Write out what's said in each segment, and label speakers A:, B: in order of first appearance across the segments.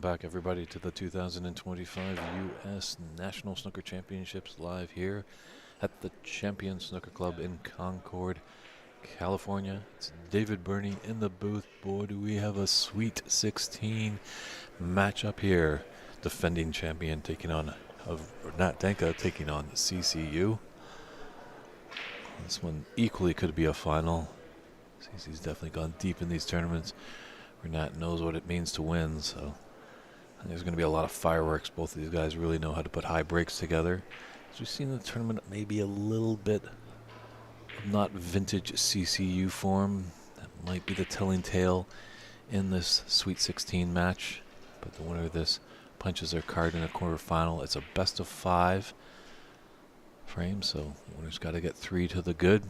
A: back, everybody, to the 2025 U.S. National Snooker Championships live here at the Champion Snooker Club in Concord, California. It's David Burney in the booth. Boy, do we have a Sweet 16 matchup here. Defending champion taking on Renat Denka taking on CC Yoo. This one equally could be a final. CC's definitely gone deep in these tournaments. Renat knows what it means to win, so there's going to be a lot of fireworks. Both of these guys really know how to put high breaks together. As we've seen in the tournament, maybe a little bit of not vintage CC Yoo form. That might be the telling tale in this Sweet 16 match. But the winner of this punches their card in a quarterfinal. It's a best of 5 frame, so the winner's got to get 3 to the good.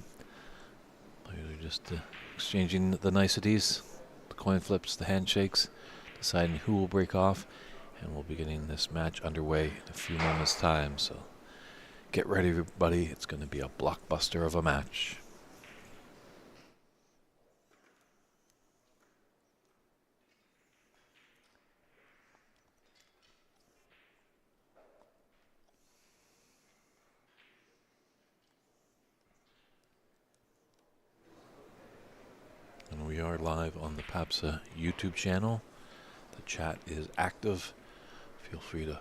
A: They're just exchanging the niceties, the coin flips, the handshakes, deciding who will break off, and we'll be getting this match underway in a few moments' time. So get ready, everybody. It's going to be a blockbuster of a match. And we are live on the PAPSA YouTube channel. The chat is active. Feel free to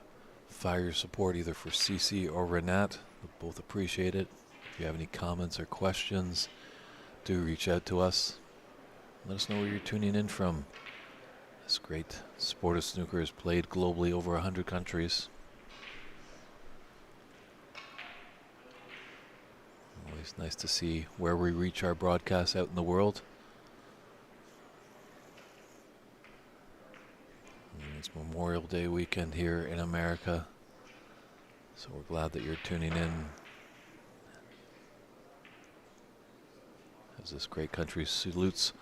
A: fire your support either for CC or Renat. We both appreciate it. If you have any comments or questions, do reach out to us. Let us know where you're tuning in from. This great sport of snooker is played globally over 100 countries. Always nice to see where we reach our broadcasts out in the world. It's Memorial Day weekend here in America, so we're glad that you're tuning in as this great country salutes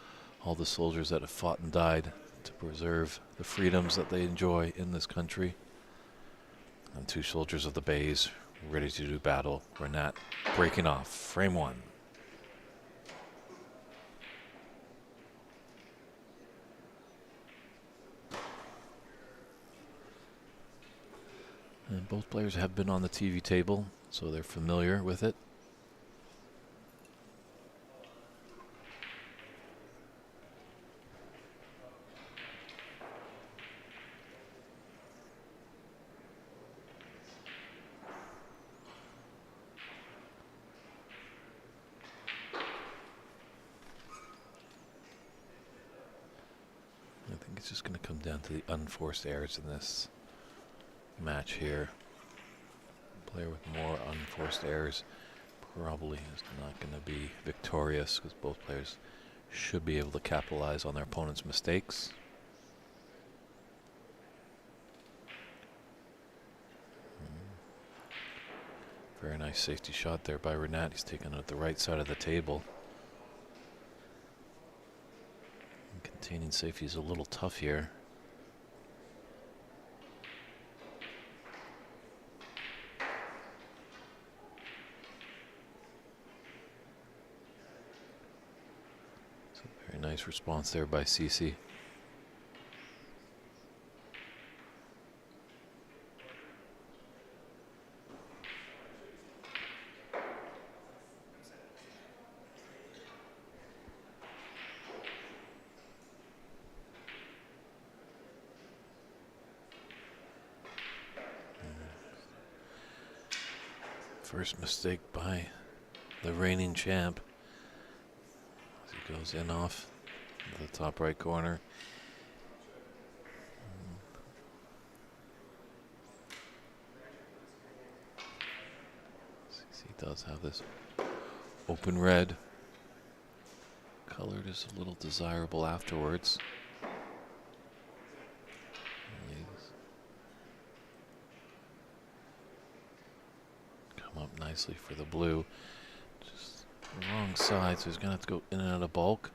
A: all the soldiers that have fought and died to preserve the freedoms that they enjoy in this country. And 2 soldiers of the bays ready to do battle. Renat breaking off, frame 1. And both players have been on the TV table, so they're familiar with it. I think it's just going to come down to the unforced errors in this match here. Player with more unforced errors probably is not going to be victorious, because both players should be able to capitalize on their opponent's mistakes. Very nice safety shot there by Renat. He's taken it at the right side of the table. And containing safety is a little tough here. Very nice response there by CC. First mistake by the reigning champ. As he goes in off the top right corner. CC does have this open red. Colored is a little desirable afterwards. Come up nicely for the blue. Just the wrong side, so he's going to have to go in and out of bulk.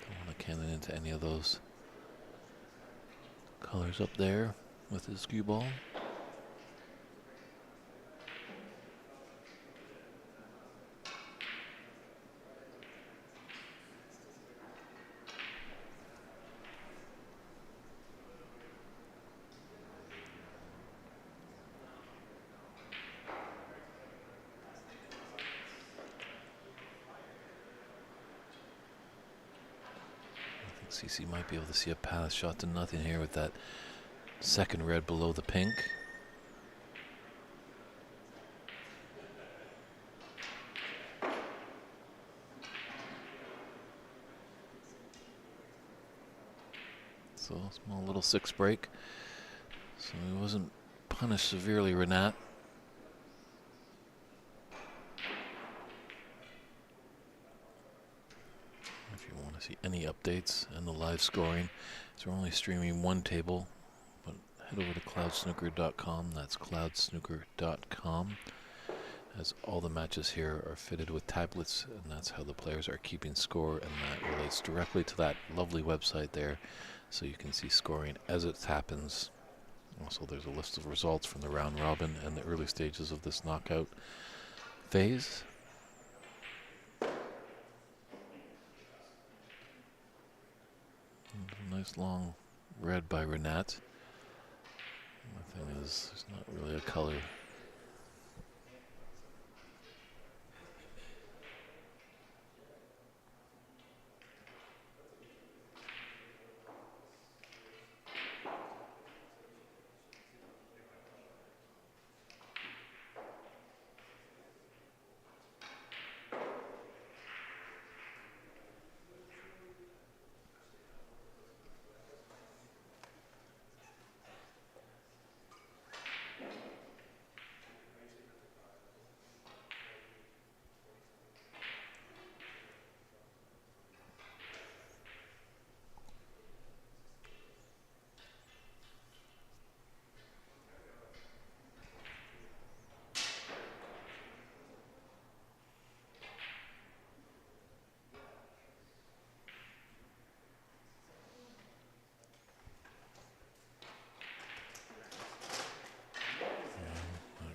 A: Don't want to cannon into any of those colors up there with his cue ball. CC might be able to see a path. Shot to nothing here with that second red below the pink. So small little 6 break. So he wasn't punished severely, Renat. If you want to see any updates and the live scoring, so we're only streaming one table, but head over to cloudsnooker.com. That's cloudsnooker.com. As all the matches here are fitted with tablets, and that's how the players are keeping score, and that relates directly to that lovely website there, so you can see scoring as it happens. Also, there's a list of results from the round robin and the early stages of this knockout phase. And a nice long red by Renat. The thing is, there's not really a color.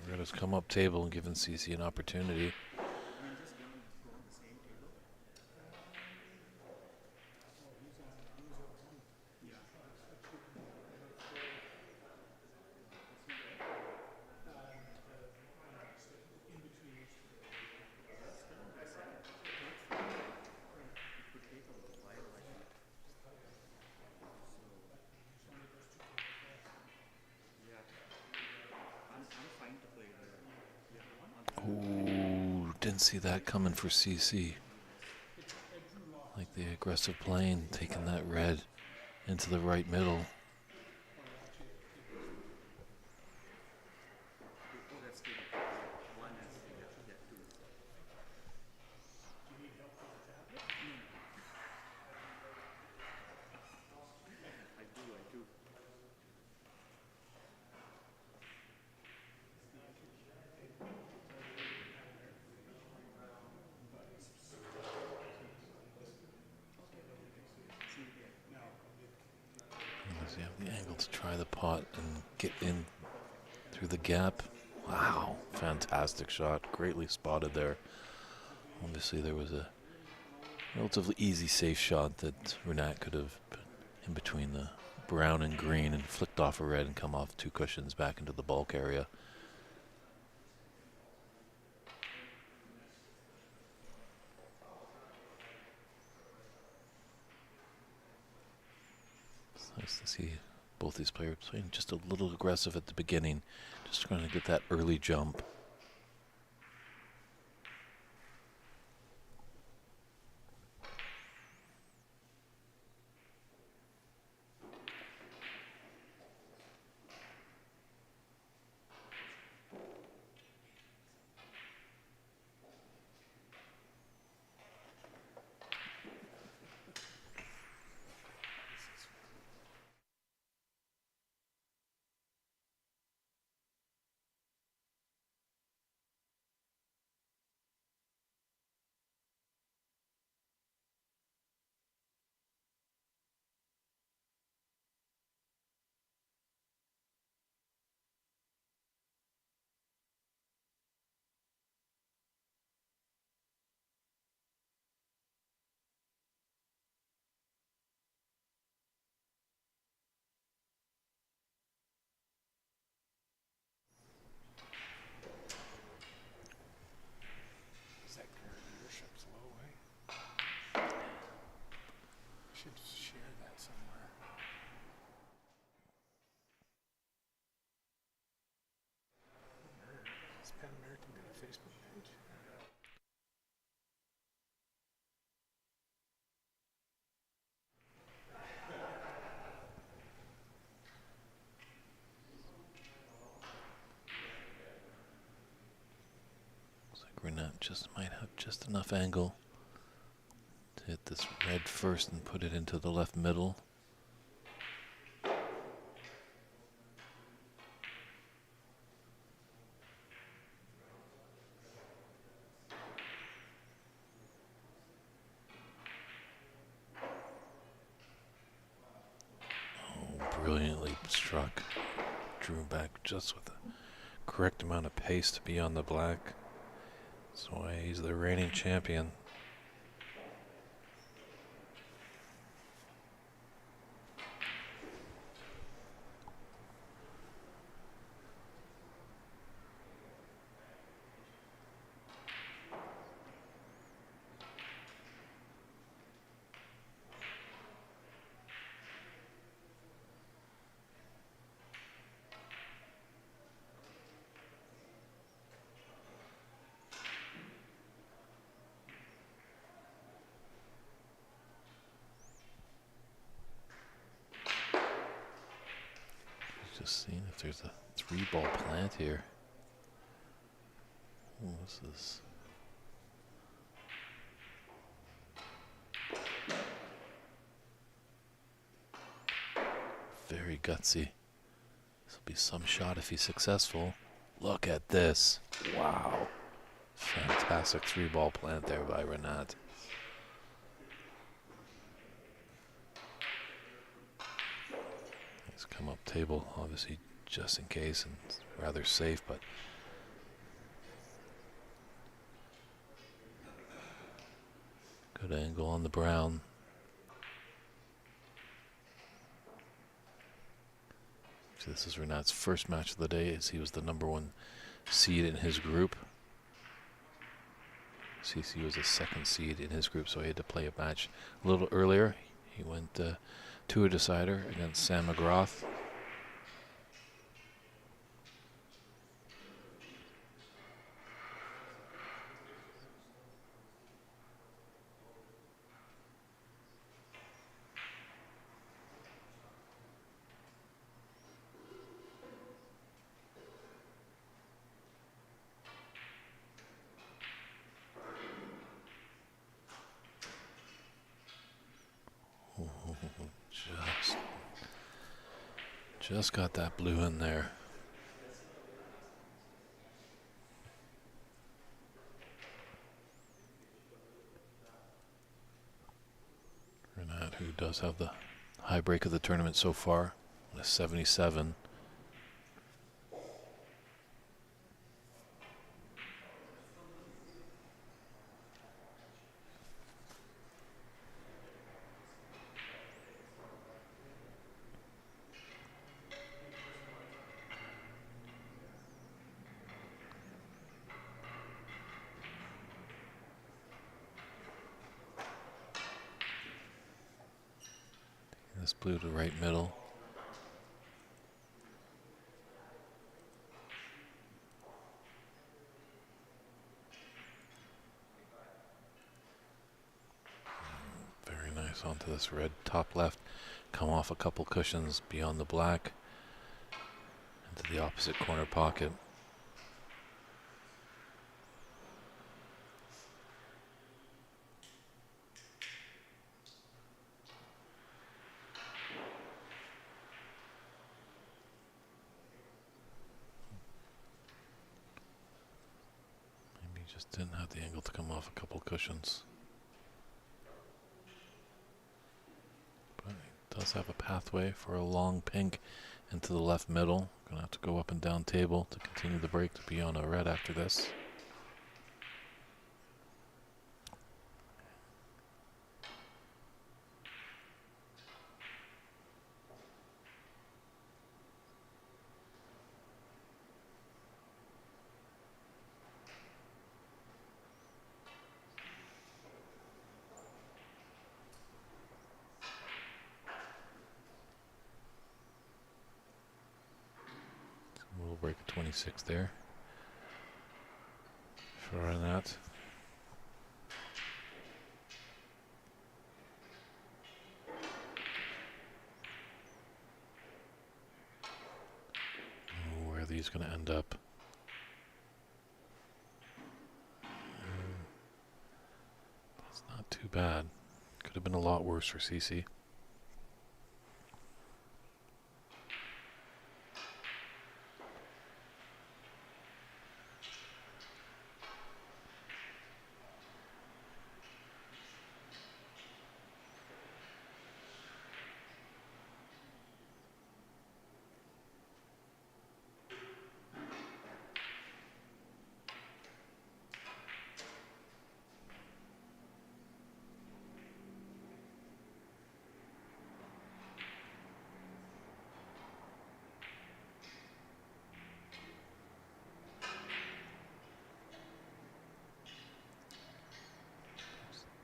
A: Red has come up table and given CC an opportunity. Ooh, didn't see that coming for CC. Like the aggressive playing, taking that red into the right middle. You have the angle to try the pot and get in through the gap. Wow, fantastic shot. Greatly spotted there. Obviously there was a relatively easy safe shot that Renat could have put in between the brown and green and flicked off a red and come off 2 cushions back into the bulk area. It's nice to see both these players playing just a little aggressive at the beginning, just trying to get that early jump. just might have just enough angle to hit this red first and put it into the left middle. Brilliantly struck. Drew back just with the correct amount of pace to be on the black. That's why he's the reigning champion. Just seeing if there's a 3-ball plant here. Oh, this is very gutsy. This will be some shot if he's successful. Look at this. Wow. Fantastic 3-ball plant there by Renat. He's come up table, obviously, just in case, and it's rather safe, but good angle on the brown. So this is Renat's first match of the day, as he was the #1 seed in his group. CC was the 2nd seed in his group, so he had to play a match a little earlier. He went to a decider against Sam McGrath. Just got that blue in there. Renat, who does have the high break of the tournament so far, a 77. This blue to right middle. Very nice onto this red top left. Come off a couple cushions beyond the black. Into the opposite corner pocket. Just didn't have the angle to come off a couple cushions. But he does have a pathway for a long pink into the left middle. Gonna have to go up and down table to continue the break to be on a red after this. We'll break a 26 there for Renat. Where are these going to end up? bad. Could have been a lot worse for CC.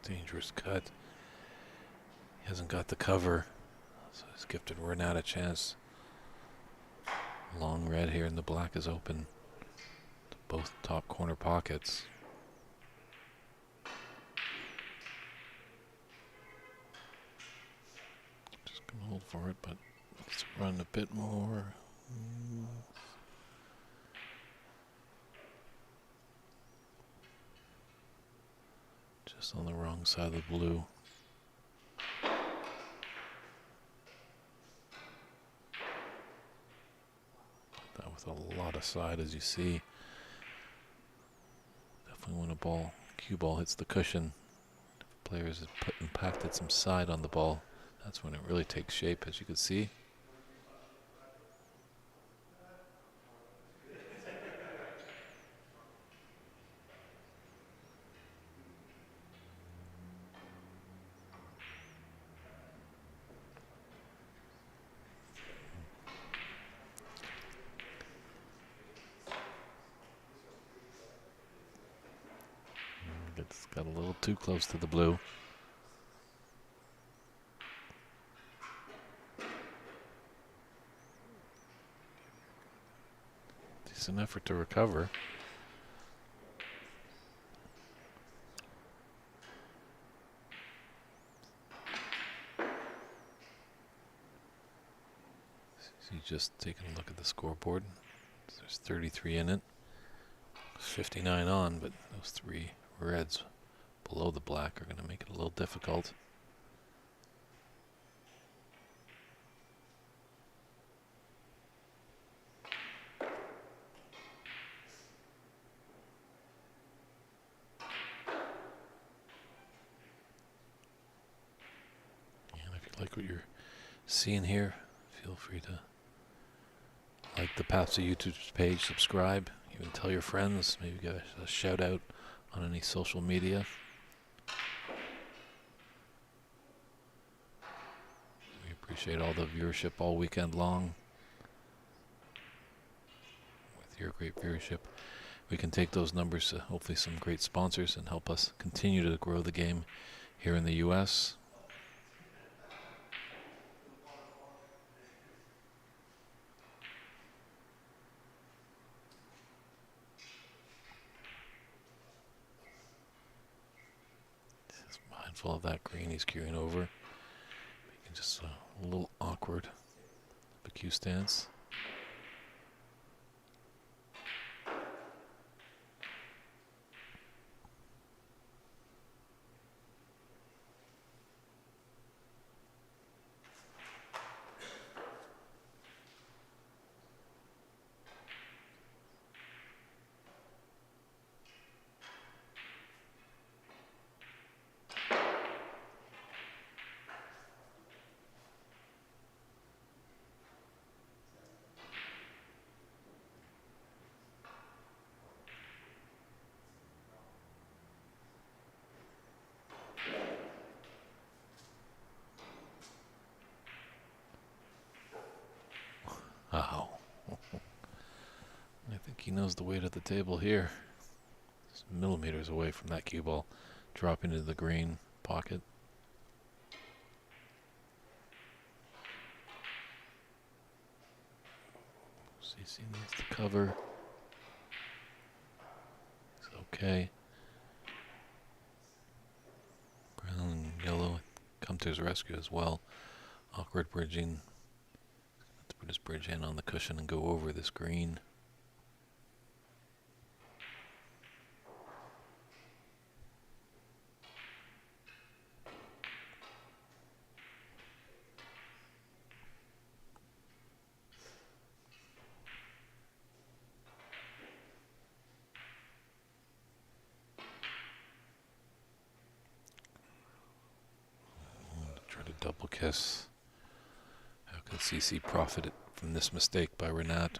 A: Dangerous cut. He hasn't got the cover, so he's gifted Renat a chance. Long red here, and the black is open to both top corner pockets. Just gonna hold for it, but let's run a bit more. Just on the wrong side of the blue. That with a lot of side, as you see. Definitely when a ball, cue ball hits the cushion, if players have impacted some side on the ball, that's when it really takes shape, as you can see. It's got a little too close to the blue. Decent effort to recover. He's just taking a look at the scoreboard. There's 33 in it. 59 on, but those 3 reds below the black are going to make it a little difficult. And if you like what you're seeing here, feel free to like the Paths of YouTube page, subscribe, even tell your friends, maybe get a shout out on any social media. We appreciate all the viewership all weekend long. With your great viewership, we can take those numbers to hopefully some great sponsors and help us continue to grow the game here in the U.S. Mindful of that green he's cueing over. Making just a little awkward the cue stance. Oh. I think he knows the weight of the table here. It's millimeters away from that cue ball, dropping into the green pocket. CC needs to cover. It's okay. Brown and yellow come to his rescue as well. Awkward bridging. Let's put his bridge in on the cushion and go over this green. kiss. How can CC profit from this mistake by Renat?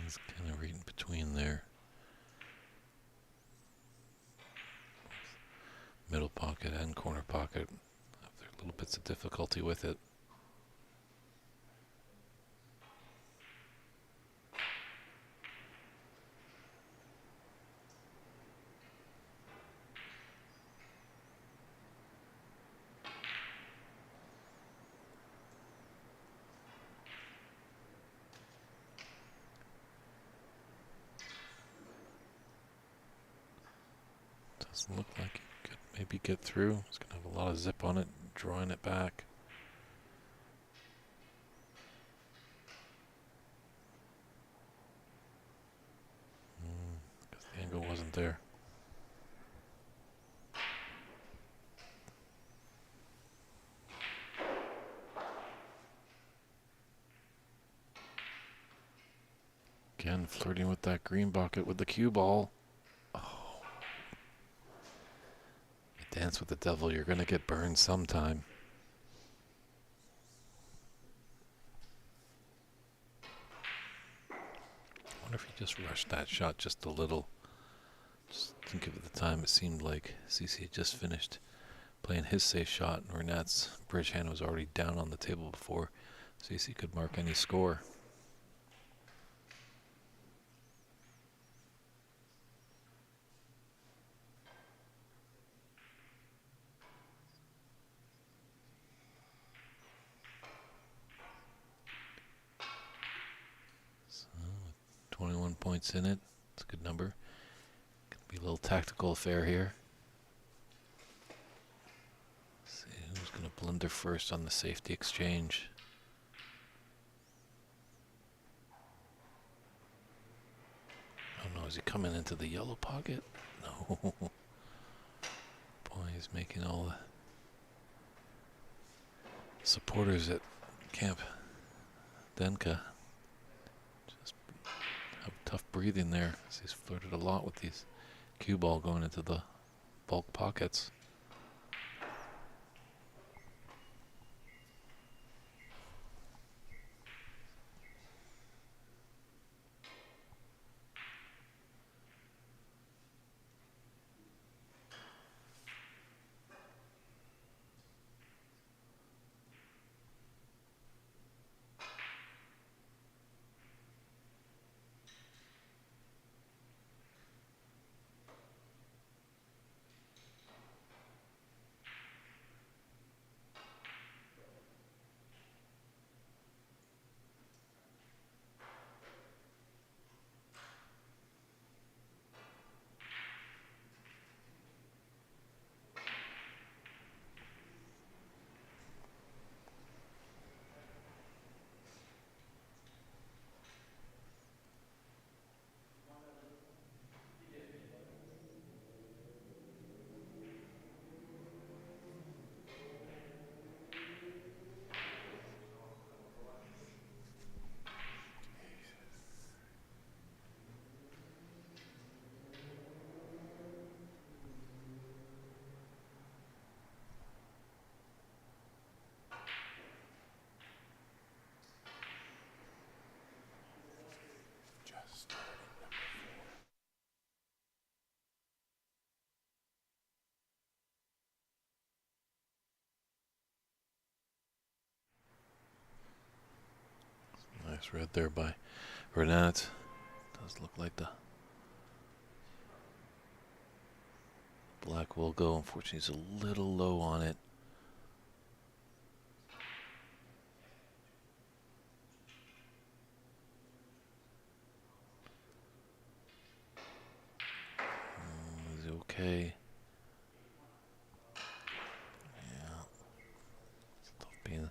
A: He's kind of right in between there. Middle pocket and corner pocket have their little bits of difficulty with it. Doesn't look like he could maybe get through. He's going to have a lot of zip on it, drawing it back. Because the angle wasn't there. Again, flirting with that green bucket with the cue ball. Oh. You dance with the devil, you're going to get burned sometime. I wonder if he just rushed that shot just a little. Just think of the time it seemed like CC had just finished playing his safe shot, and Renat's bridge hand was already down on the table before CC could mark any score. So, with 21 points in it, it's a good number. Could be a little tactical affair here. See who's going to blunder first on the safety exchange. Oh no, is he coming into the yellow pocket? No. Boy, he's making all the supporters at Camp Denka just have tough breathing there, as he's flirted a lot with these cue ball going into the bulk pockets. Nice red there by Renat. Does look like the black will go. Unfortunately, he's a little low on it. Is he okay? Yeah. It's tough being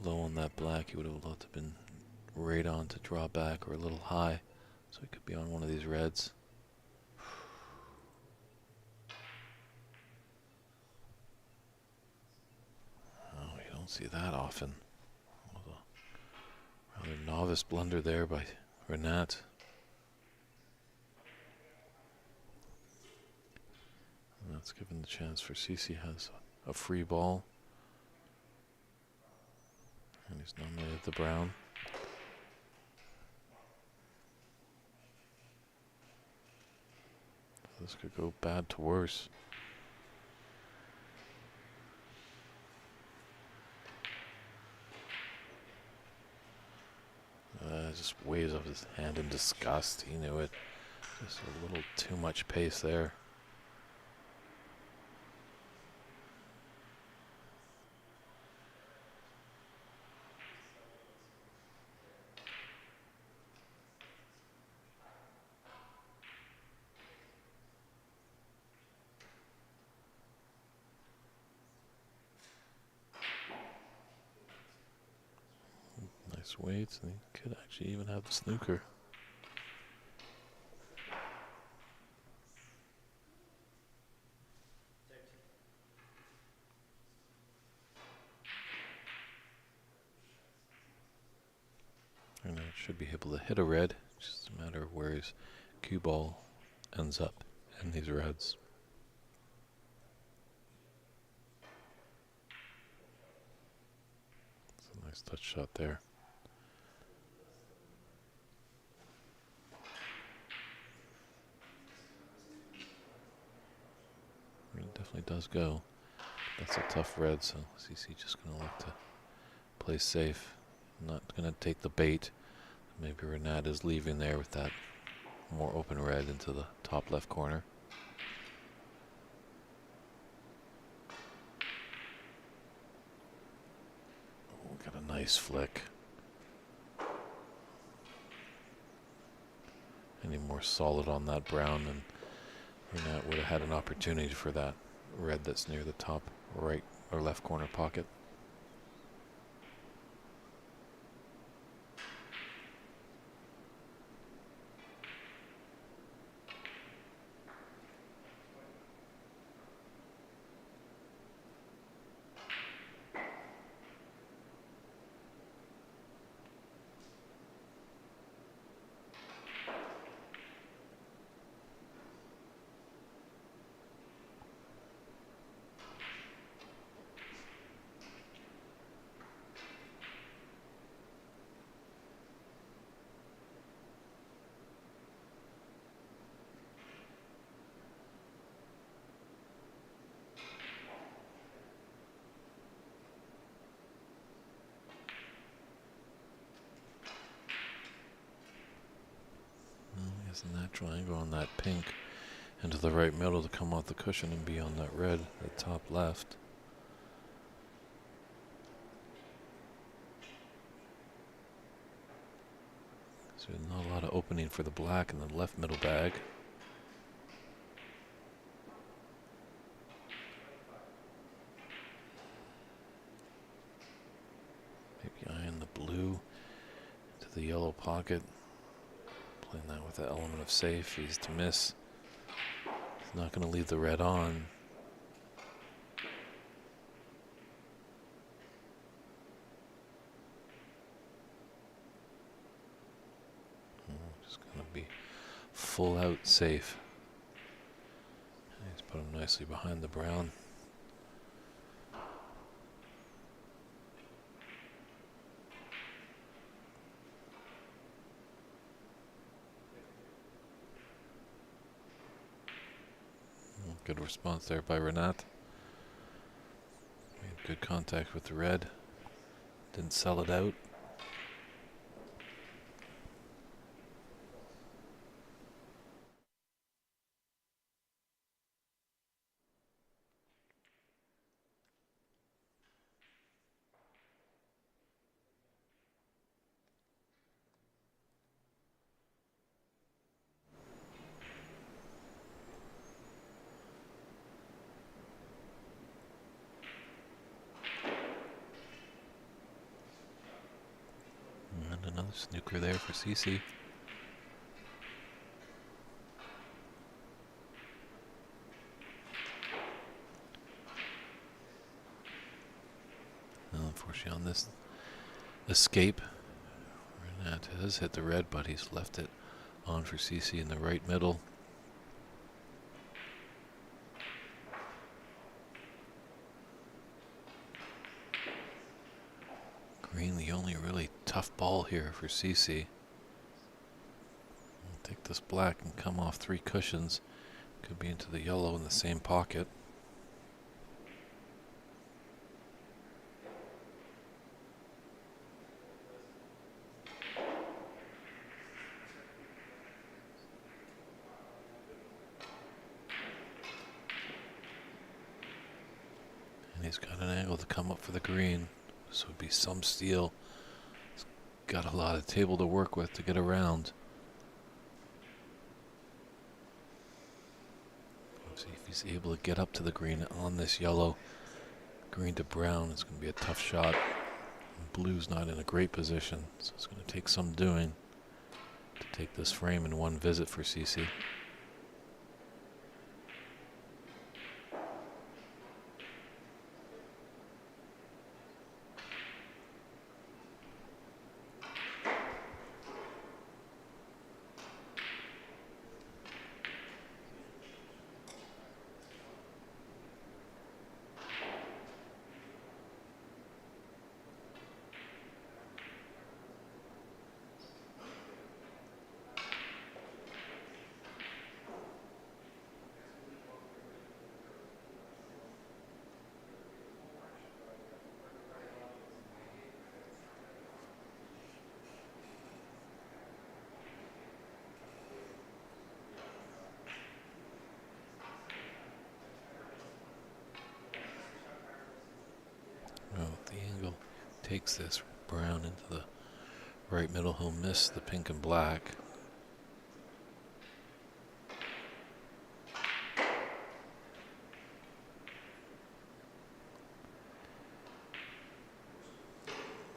A: low on that black. He would have loved to have been right on to draw back or a little high. So he could be on one of these reds. Oh, you don't see that often. Rather novice blunder there by Renat. And that's given the chance for CC has a free ball. And he's nominated the brown. This could go bad to worse. Just waves up his hand in disgust. He knew it. Just a little too much pace there. Nice weights, and he could actually even have the snooker. And it should be able to hit a red, just a matter of where his cue ball ends up in these reds. It's a nice touch shot there. It definitely does go. That's a tough red, so CC just going to look to play safe. Not going to take the bait. Maybe Renat is leaving there with that more open red into the top left corner. Oh, got a nice flick. Any more solid on that brown, and Renat would have had an opportunity for that red that's near the top right or left corner pocket. And that triangle on that pink into the right middle to come off the cushion and be on that red at top left. So not a lot of opening for the black in the left middle bag. Maybe eyeing the blue into the yellow pocket. Playing that with the element of safe. He's to miss. He's not going to leave the red on. Just going to be full out safe. And he's put him nicely behind the brown. Good response there by Renat. Made good contact with the red. Didn't sell it out. Snooker there for CC. Unfortunately, on this escape, Renat has hit the red, but he's left it on for CC in the right middle. Green, the only really tough ball here for CC. We'll take this black and come off 3 cushions. Could be into the yellow in the same pocket. And he's got an angle to come up for the green. So it would be some steal. He's got a lot of table to work with to get around. See if he's able to get up to the green on this yellow. Green to brown is going to be a tough shot. Blue's not in a great position, so it's going to take some doing to take this frame in one visit for CC. Takes this brown into the right middle, he'll miss the pink and black.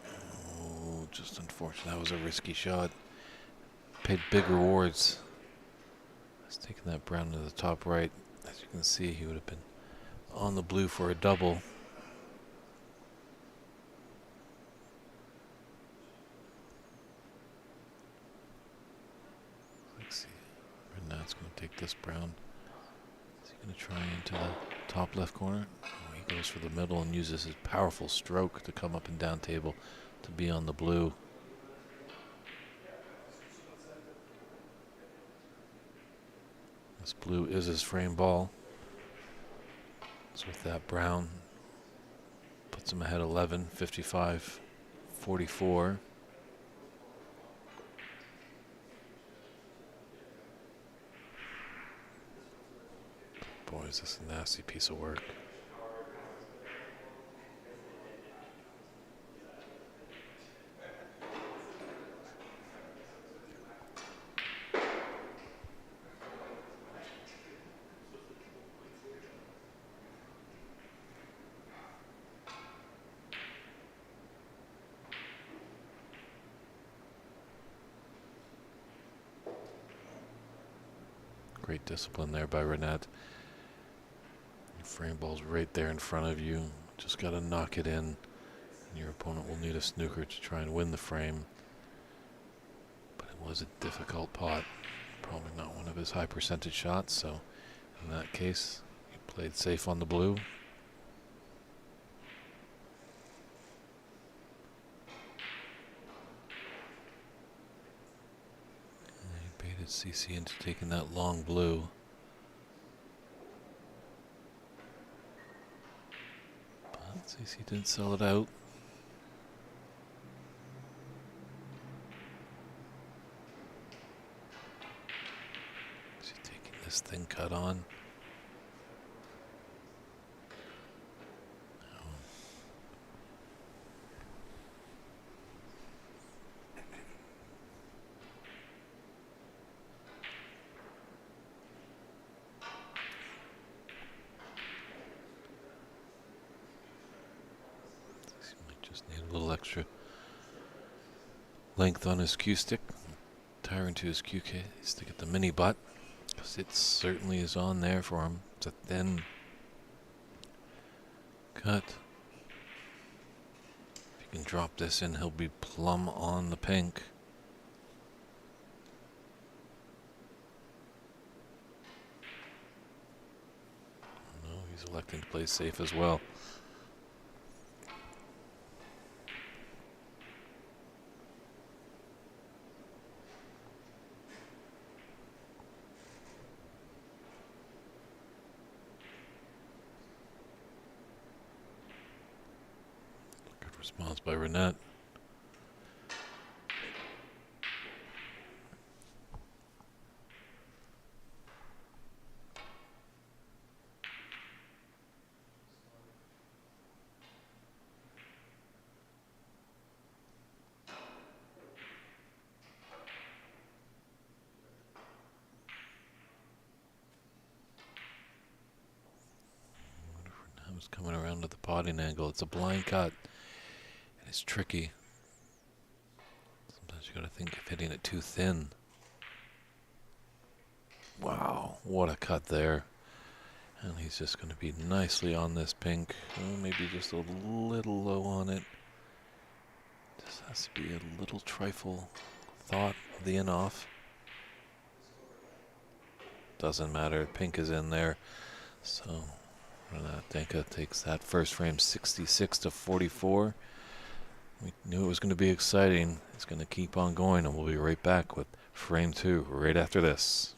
A: Oh, just unfortunate. That was a risky shot. Paid big rewards. He's taking that brown to the top right. As you can see, he would have been on the blue for a double. Renat's going to take this brown. Is he going to try into the top left corner? Oh, he goes for the middle and uses his powerful stroke to come up and down table to be on the blue. This blue is his frame ball. So with that brown, puts him ahead 11, 55, 44. Boy, is this a nasty piece of work. Great discipline there by Renat. Frame ball's right there in front of you. Just got to knock it in. And your opponent will need a snooker to try and win the frame. But it was a difficult pot. Probably not one of his high percentage shots. So in that case, he played safe on the blue. And he baited CC into taking that long blue. CC didn't sell it out. Is he taking this thing cut on? No. Just need a little extra length on his cue stick. Tire into his cue case to get the mini butt, because it certainly is on there for him. It's a thin cut. If he can drop this in, he'll be plumb on the pink. No, he's electing to play safe as well. Response by Renat. Renat was coming around to the potting angle. It's a blind cut. It's tricky. Sometimes you gotta think of hitting it too thin. Wow, what a cut there. And he's just gonna be nicely on this pink. Oh, maybe just a little low on it. Just has to be a little trifle thought of the in off. Doesn't matter, pink is in there. So Renat Denka takes that first frame 66 to 44. We knew it was going to be exciting. It's going to keep on going, and we'll be right back with frame 2 right after this.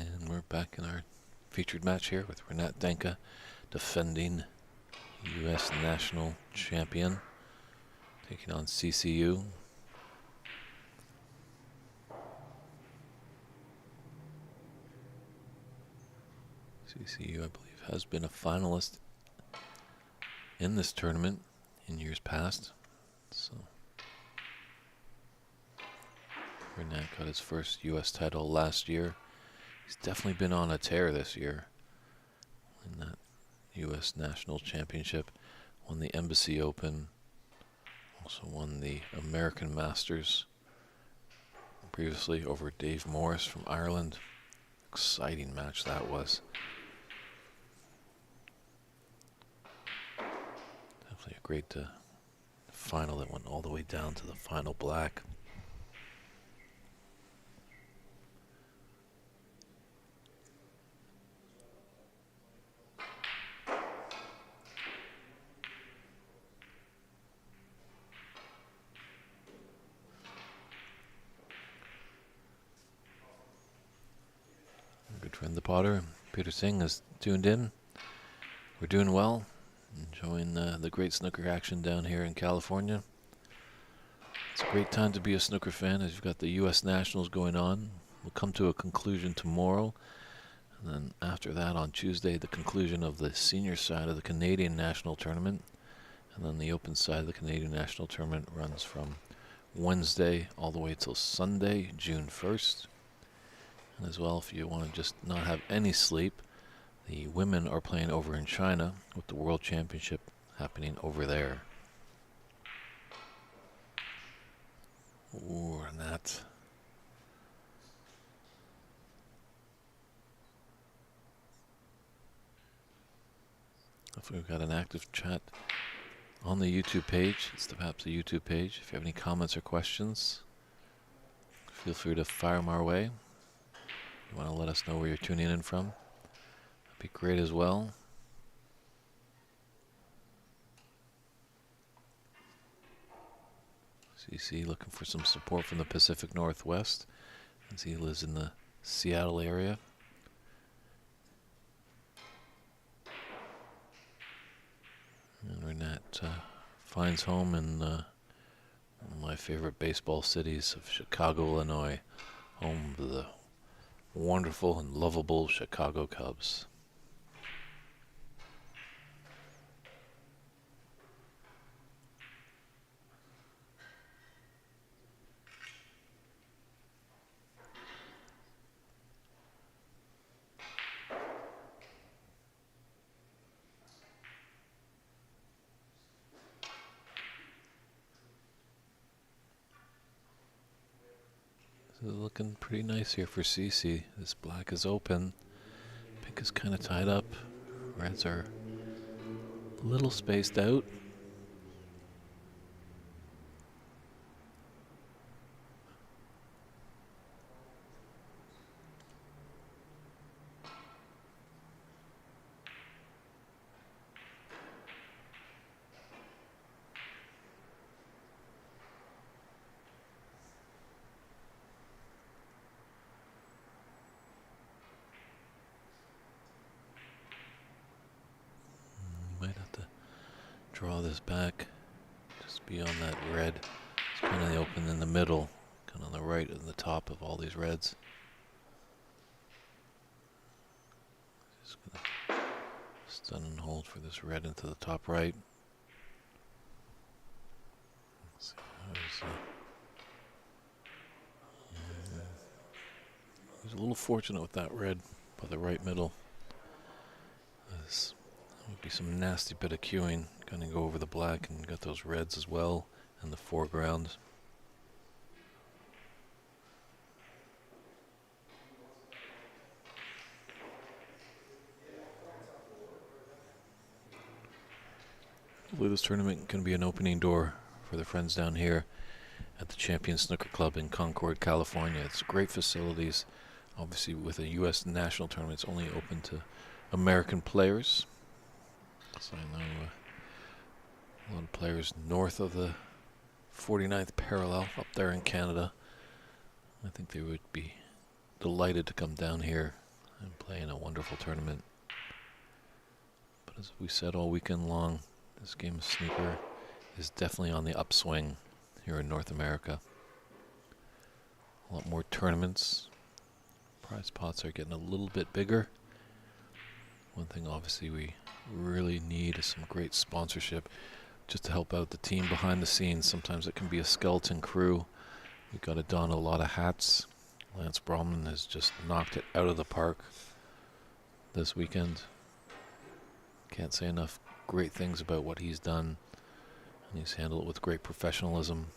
A: And we're back in our featured match here with Renat Denka, defending U.S. national champion, taking on CC Yoo. CC Yoo, I believe, has been a finalist in this tournament in years past. So Renat got his first U.S. title last year. He's definitely been on a tear this year in that U.S. National Championship. Won the Embassy Open. Also won the American Masters previously over Dave Morris from Ireland. Exciting match that was. Definitely a great final that went all the way down to the final black. Good friend the Potter, Peter Singh, is tuned in. We're doing well, enjoying the great snooker action down here in California. It's a great time to be a snooker fan as you've got the U.S. Nationals going on. We'll come to a conclusion tomorrow, and then after that on Tuesday, the conclusion of the senior side of the Canadian National Tournament, and then the open side of the Canadian National Tournament runs from Wednesday all the way till Sunday, June 1st. And as well, if you want to just not have any sleep, the women are playing over in China with the World Championship happening over there. Ooh, and that. If we've got an active chat on the YouTube page, it's perhaps the YouTube page. If you have any comments or questions, feel free to fire them our way. You want to let us know where you're tuning in from? That'd be great as well. CC looking for some support from the Pacific Northwest as he lives in the Seattle area. finds home in one of my favorite baseball cities of Chicago, Illinois, home of the wonderful and lovable Chicago Cubs. This is looking pretty nice here for CC. This black is open. Pink is kind of tied up. Reds are a little spaced out. Might have to draw this back just beyond that red. It's kind of open in the middle, kind of on the right and the top of all these reds. Just gonna stun and hold for this red into the top right. Let's see, he was a little fortunate with that red by the right middle. This would be some nasty bit of cueing. Gonna go over the black and got those reds as well in the foreground. Hopefully this tournament can be an opening door for the friends down here at the Champion Snooker Club in Concord, California. It's great facilities. Obviously with a U.S. national tournament, it's only open to American players. So I know a lot of players north of the 49th parallel up there in Canada. I think they would be delighted to come down here and play in a wonderful tournament. But as we said all weekend long, this game of snooker is definitely on the upswing here in North America. A lot more tournaments. Prize pots are getting a little bit bigger. One thing obviously we really need is some great sponsorship just to help out the team behind the scenes. Sometimes it can be a skeleton crew. We've got to don a lot of hats. Lance Brahman has just knocked it out of the park this weekend. Can't say enough great things about what he's done, and he's handled it with great professionalism.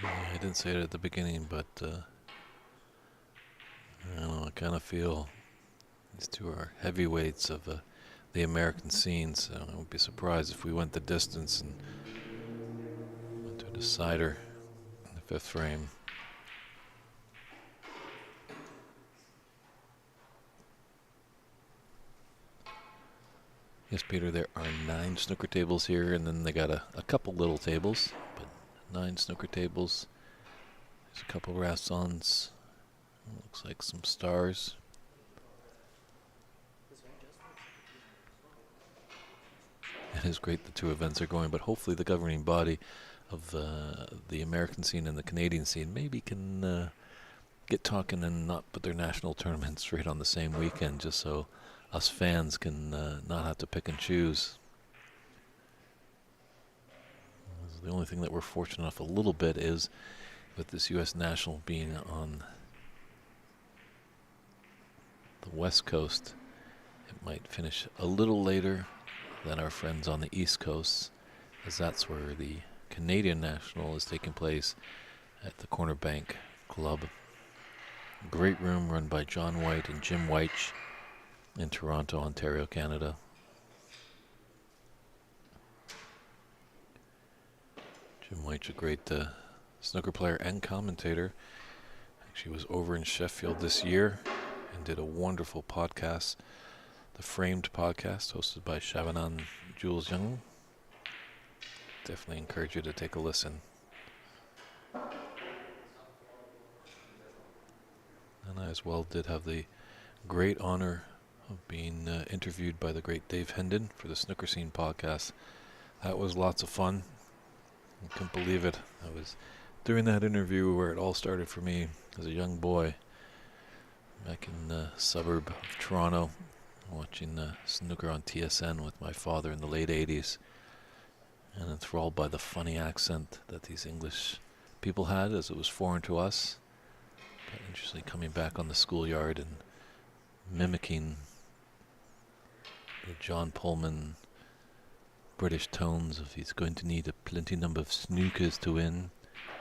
A: Yeah, I didn't say it at the beginning, but I don't know, I kind of feel these two are heavyweights of the American scene, so I would be surprised if we went the distance and went to a decider in the fifth frame. Yes, Peter, there are 9 snooker tables here, and then they got a couple little tables, but 9 snooker tables. There's a couple Rassons. Looks like some stars. It is great the two events are going, but hopefully the governing body of the American scene and the Canadian scene maybe can get talking and not put their national tournaments right on the same weekend, just so us fans can not have to pick and choose. The only thing that we're fortunate enough a little bit is with this U.S. National being on the West Coast, it might finish a little later than our friends on the East Coast, as that's where the Canadian National is taking place at the Corner Bank Club. Great room run by John White and Jim White in Toronto, Ontario, Canada. Jim White's a great snooker player and commentator. Actually was over in Sheffield this year and did a wonderful podcast, the Framed podcast, hosted by Shavanan Jules Young. Definitely encourage you to take a listen. I as well did have the great honor of being interviewed by the great Dave Hendon for the Snooker Scene podcast. That was lots of fun. I couldn't believe it. I was during that interview where it all started for me as a young boy back in the suburb of Toronto, watching snooker on TSN with my father in the late 80s, and enthralled by the funny accent that these English people had, as it was foreign to us. But interestingly, coming back on the schoolyard and mimicking the John Pullman British tones of "he's going to need a plenty number of snookers to win,"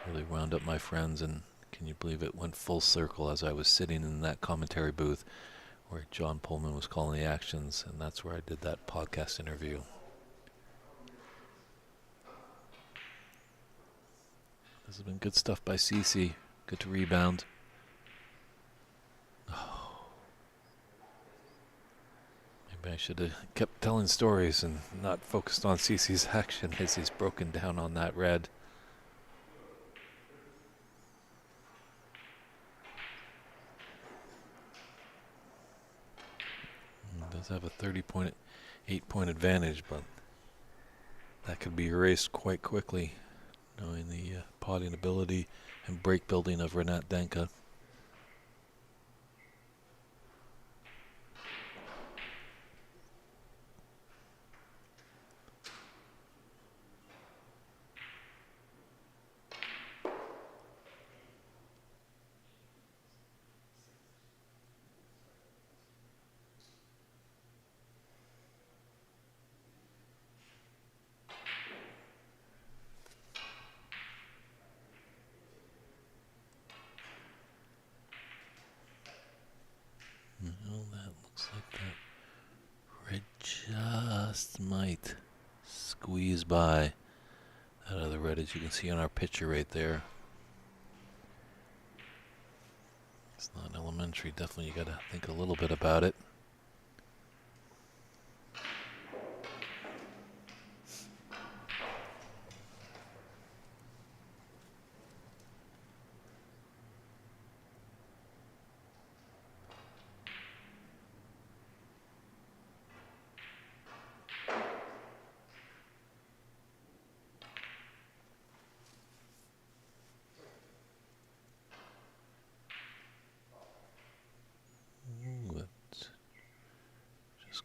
A: really wound up my friends. And can you believe it went full circle as I was sitting in that commentary booth where John Pullman was calling the actions, and that's where I did that podcast interview. This has been good stuff by CC. Good to rebound. I should have kept telling stories and not focused on CC's action as he's broken down on that red. He does have a 30.8-point advantage, but that could be erased quite quickly, knowing the potting ability and break building of Renat Denka. Well, that looks like that red just might squeeze by that other red, as you can see on our picture right there. It's not elementary. Definitely, you got to think a little bit about it.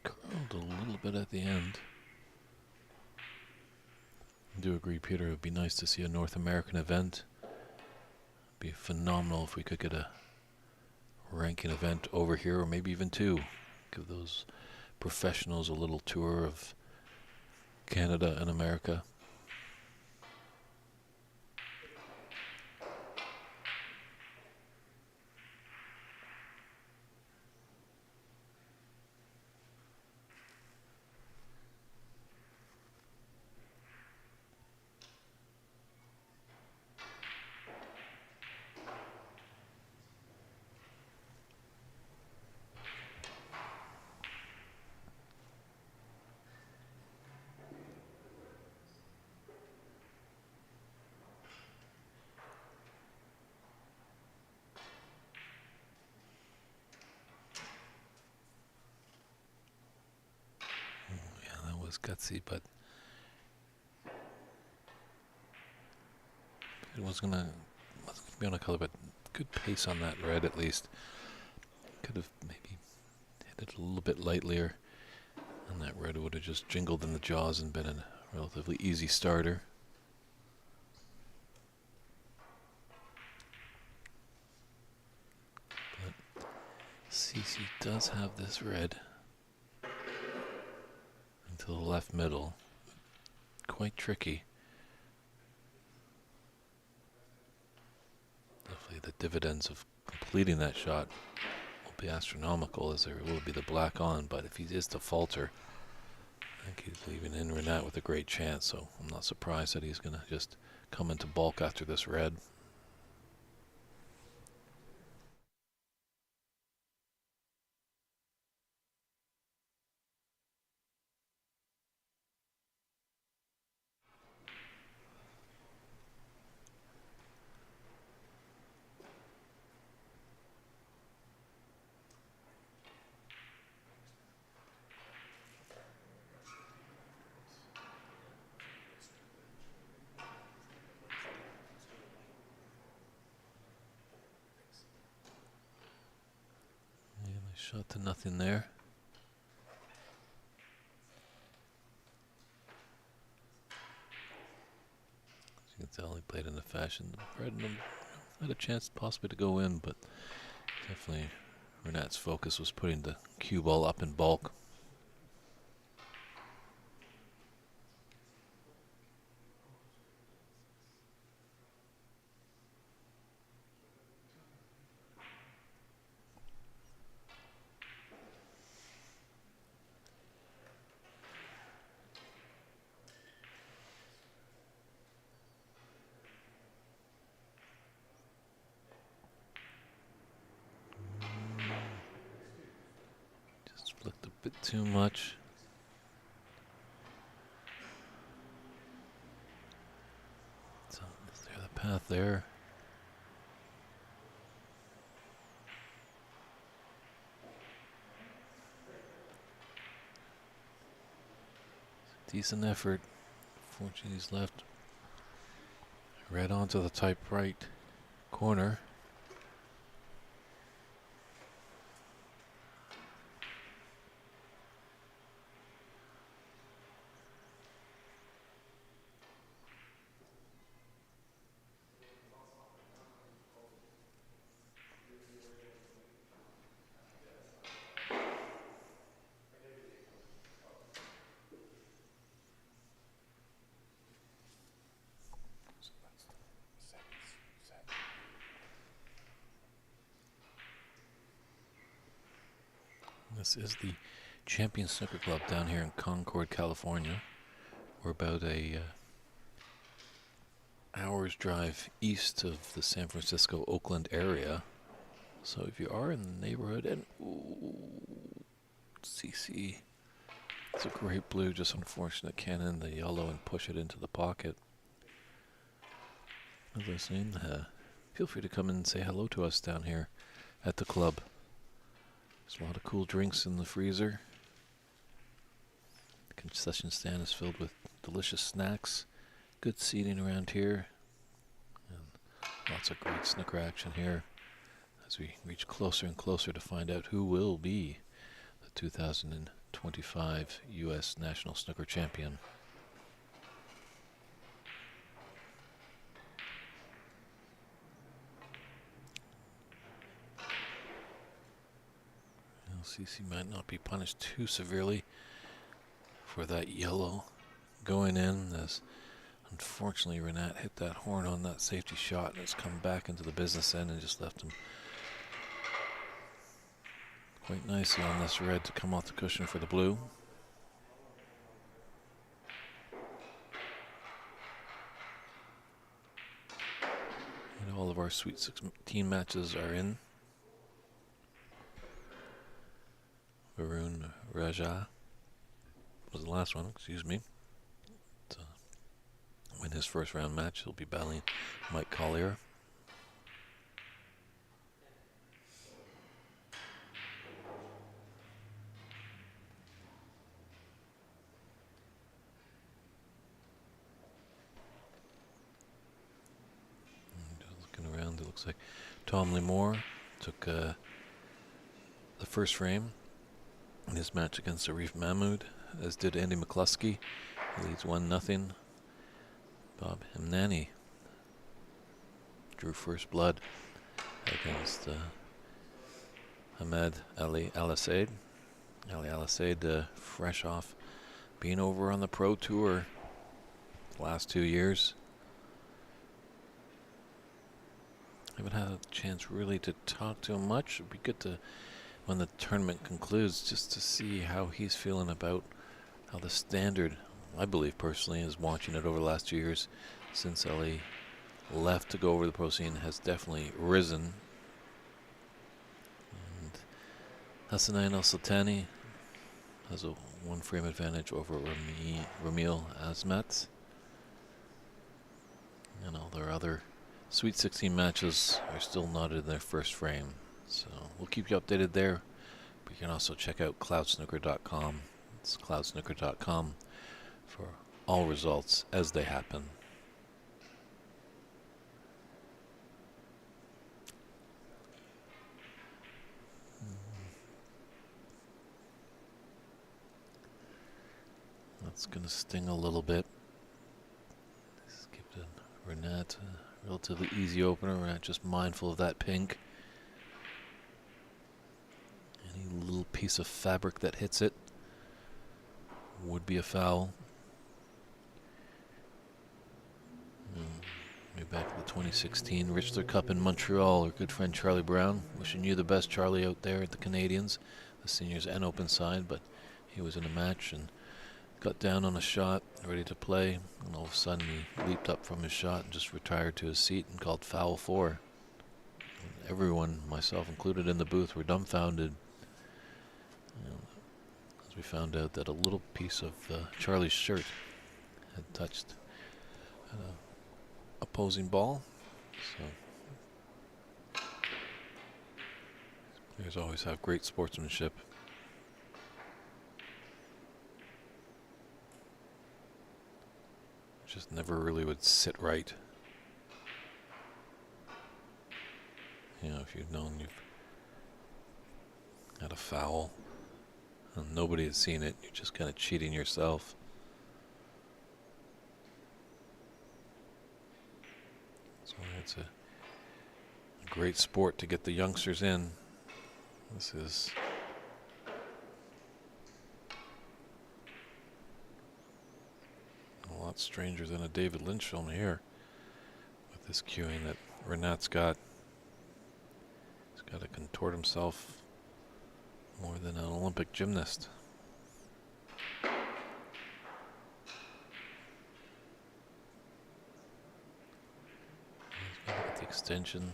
A: Curled a little bit at the end. I do agree, Peter, it would be nice to see a North American event. It'd be phenomenal if we could get a ranking event over here, or maybe even two. Give those professionals a little tour of Canada and America. Was gutsy, but it wasn't gonna be on a color, but good pace on that red at least. Could have maybe hit it a little bit lightlier, and that red would have just jingled in the jaws and been a relatively easy starter. But CC does have this red to the left middle. Quite tricky. Definitely the dividends of completing that shot will be astronomical, as there will be the black on, but if he is to falter, I think he's leaving in Renat with a great chance, so I'm not surprised that he's going to just come into bulk after this red. shot to nothing there. As you can tell, he played in the fashion. Had a chance possibly to go in, but definitely Renat's focus was putting the cue ball up in bulk. Just flicked a bit too much. So there's the path there. Decent effort. Fortunately, he's left right onto the type right corner. This is the Champion Snooker Club down here in Concord, California. We're about a hour's drive east of the San Francisco, Oakland area. So if you are in the neighborhood, and CC, it's a great blue, just unfortunate can't end the yellow and push it into the pocket. As I was saying, feel free to come in and say hello to us down here at the club. There's a lot of cool drinks in the freezer. The concession stand is filled with delicious snacks. Good seating around here. And lots of great snooker action here as we reach closer and closer to find out who will be the 2025 U.S. National Snooker Champion. CC might not be punished too severely for that yellow going in, as unfortunately Renat hit that horn on that safety shot and has come back into the business end and just left him quite nicely on this red to come off the cushion for the blue. And all of our Sweet 16 matches are in. Varun Raja was the last one, excuse me. To win his first round match, he'll be battling Mike Collier. Looking around, it looks like Tom Limore took the first frame in his match against Arif Mahmood, as did Andy McCluskey. He leads 1-0. Bob Himnani drew first blood against Ahmed Ali Al-Assaid. Ali Al-Assaid, fresh off being over on the Pro Tour the last 2 years. Haven't had a chance really to talk to him much. It'd be good to, when the tournament concludes, just to see how he's feeling about how the standard, I believe personally, is watching it over the last 2 years since Ali left to go over the pro scene, has definitely risen. And Hassanein Al-Sultani has a 1 frame advantage over Ramil Azmat. And all their other Sweet 16 matches are still not in their first frame. So we'll keep you updated there. But you can also check out cloudsnooker.com. It's cloudsnooker.com for all results as they happen. It's going to sting a little bit. Skipped a Renat, a relatively easy opener. Renat just mindful of that pink. Any little piece of fabric that hits it would be a foul. Way back in the 2016 Richter Cup in Montreal, our good friend Charlie Brown. Wishing you the best, Charlie, out there at the Canadians, the seniors and open side. But he was in a match and got down on a shot, ready to play, and all of a sudden he leaped up from his shot and just retired to his seat and called foul 4. And everyone, myself included in the booth, were dumbfounded. As we found out that a little piece of Charlie's shirt had touched opposing ball. So players always have great sportsmanship. Just never really would sit right. You know, if you've known you've had a foul and nobody has seen it, you're just kind of cheating yourself. So it's a great sport to get the youngsters in. This is a lot stranger than a David Lynch film here with this cueing that Renat's got. He's got to contort himself more than an Olympic gymnast. He's got to get the extension.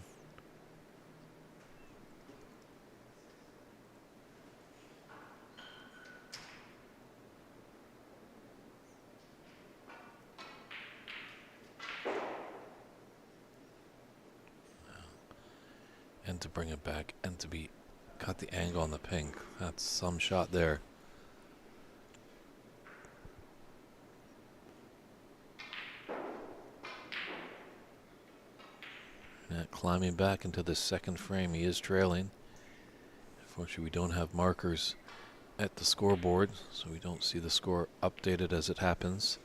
A: And to bring it back and to be got the angle on the pink. That's some shot there. Now climbing back into the second frame. He is trailing. Unfortunately, we don't have markers at the scoreboard, so we don't see the score updated as it happens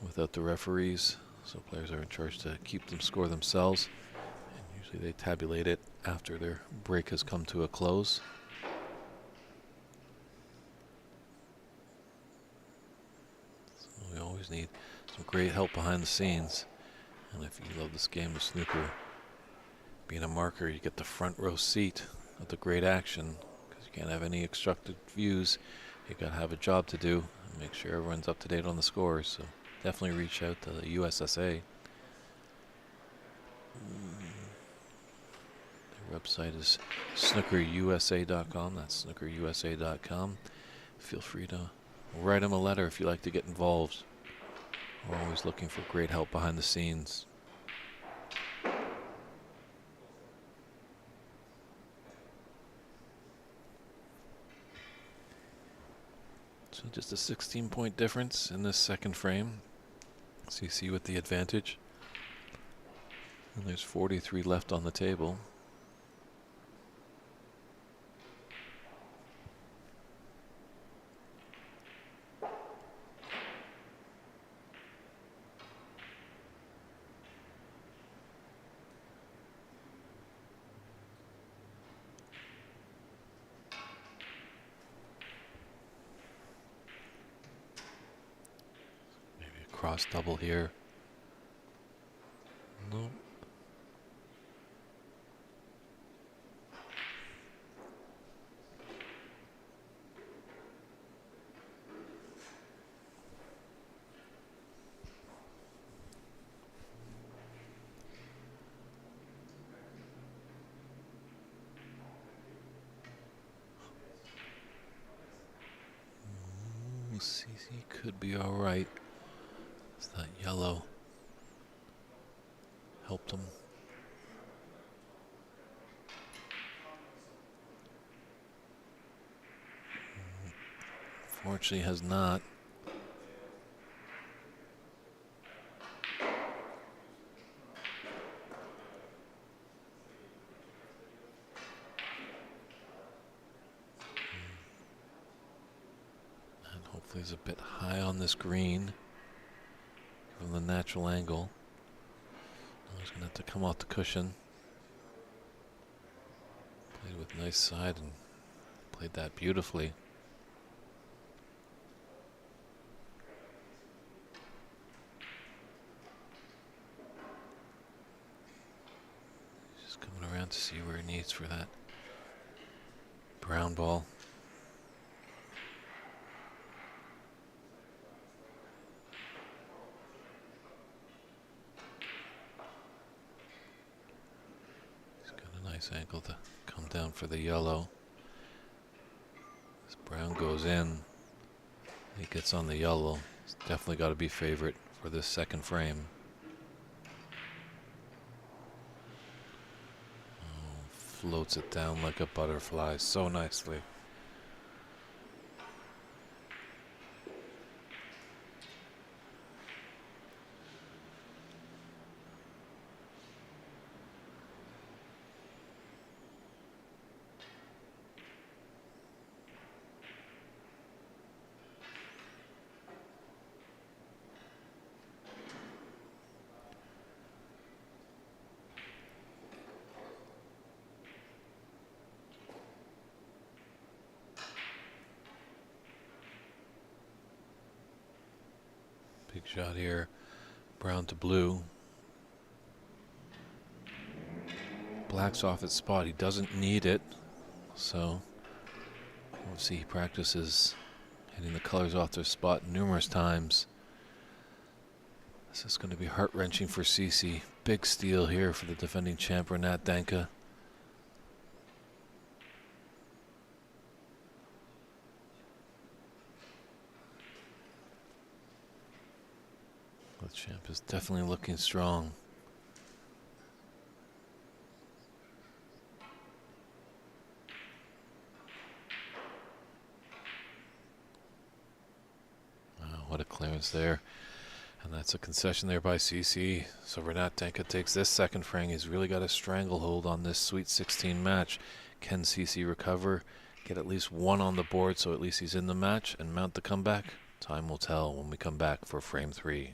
A: without the referees. So players are in charge to keep them score themselves. And usually they tabulate it after their break has come to a close. So we always need some great help behind the scenes. And if you love this game of snooker, being a marker, you get the front row seat of the great action, because you can't have any obstructed views. You got to have a job to do and make sure everyone's up to date on the scores. So definitely reach out to the USSA. Their website is snookerusa.com. That's snookerusa.com. Feel free to write them a letter if you like to get involved. We're always looking for great help behind the scenes. So just a 16-point difference in this second frame. CC with the advantage. And there's 43 left on the table. Cross double here. No. CC could be all right. That yellow helped him. Fortunately, has not. And hopefully He's a bit high on this green from the natural angle. He's going to have to come off the cushion. Played with nice side and played that beautifully. Just coming around to see where he needs for that brown ball. Nice angle to come down for the yellow. This brown goes in. He gets on the yellow. It's definitely got to be favorite for this second frame. Oh, floats it down like a butterfly so nicely. Big shot here. Brown to blue. Black's off its spot. He doesn't need it. So we'll see. He practices hitting the colors off their spot numerous times. This is going to be heart-wrenching for CC. Big steal here for the defending champ, Renat Denka. The champ is definitely looking strong. Wow, what a clearance there. And that's a concession there by CC. So Renat Denka takes this second frame. He's really got a stranglehold on this Sweet 16 match. Can CC recover? Get at least one on the board so at least he's in the match and mount the comeback? Time will tell when we come back for frame 3.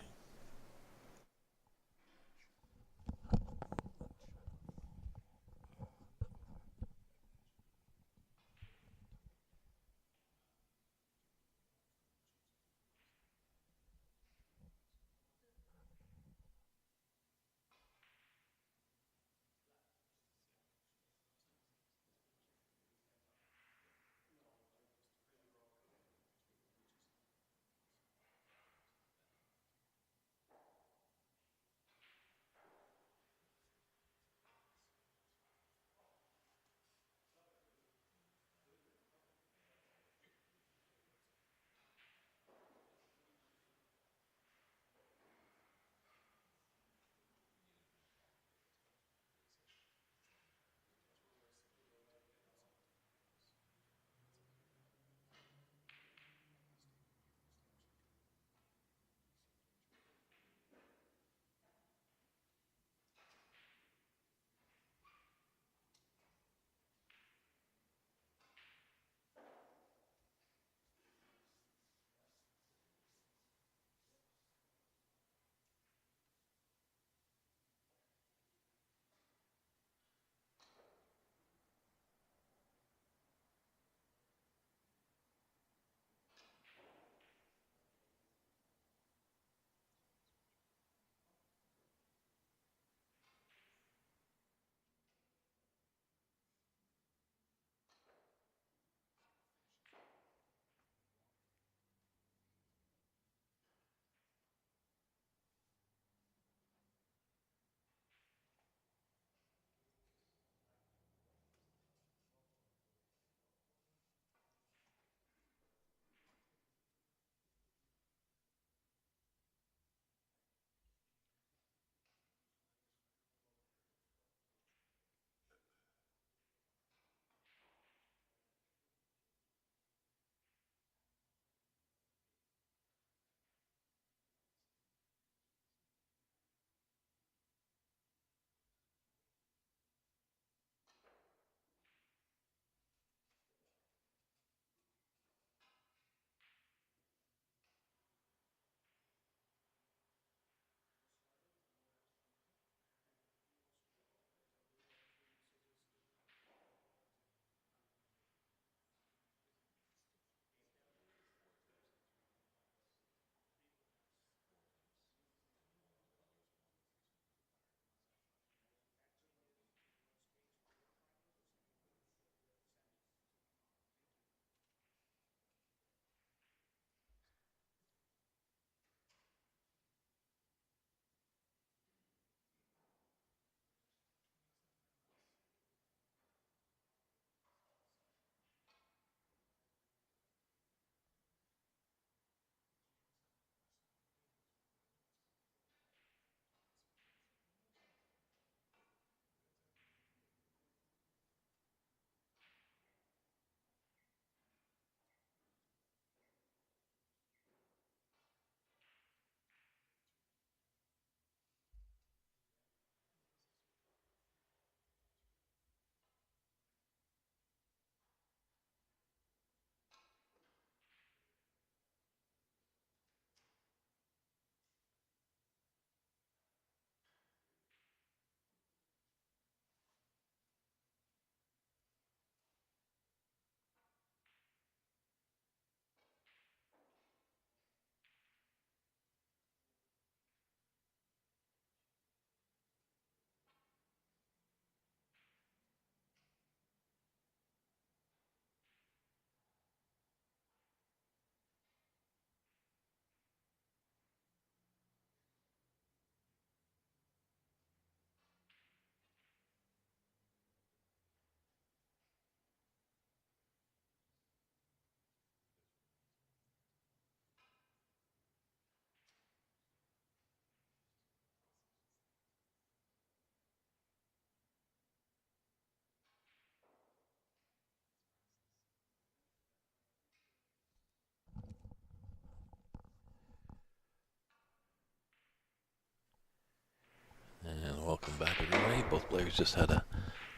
A: both players just had a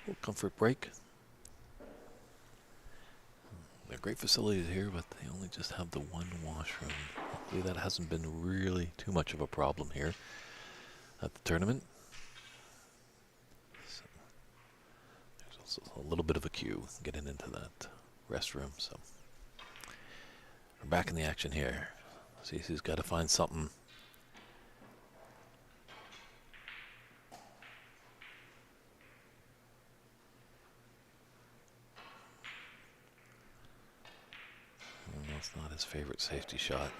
A: little comfort break. They're great facilities here, but they only just have the one washroom. Hopefully that hasn't been really too much of a problem here at the tournament. So there's also a little bit of a queue getting into that restroom. So we're back in the action here. CC's got to find something. That's not his favorite safety shot.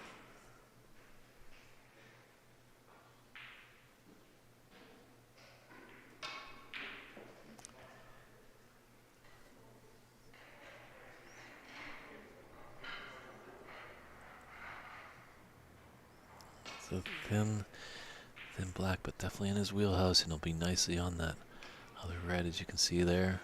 A: It's a thin black, but definitely in his wheelhouse, and he'll be nicely on that other red, as you can see there.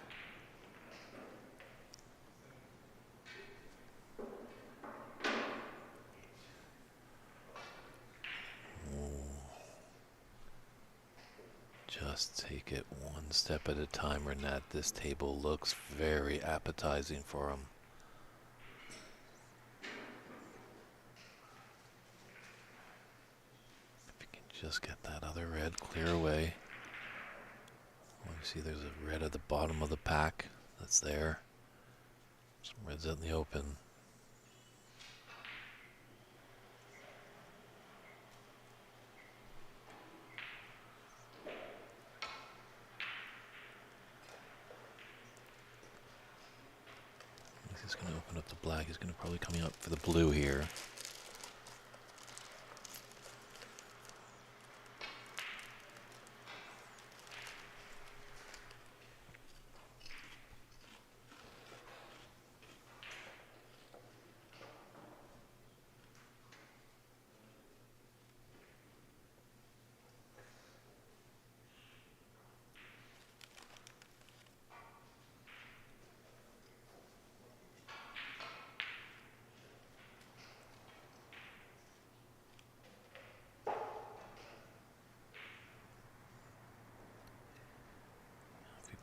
A: Just take it one step at a time, Renat. This table looks very appetizing for him. If you can just get that other red clear away. Well, you see there's a red at the bottom of the pack that's there. Some reds out in the open. He's going to open up the black. He's going to probably come up for the blue here.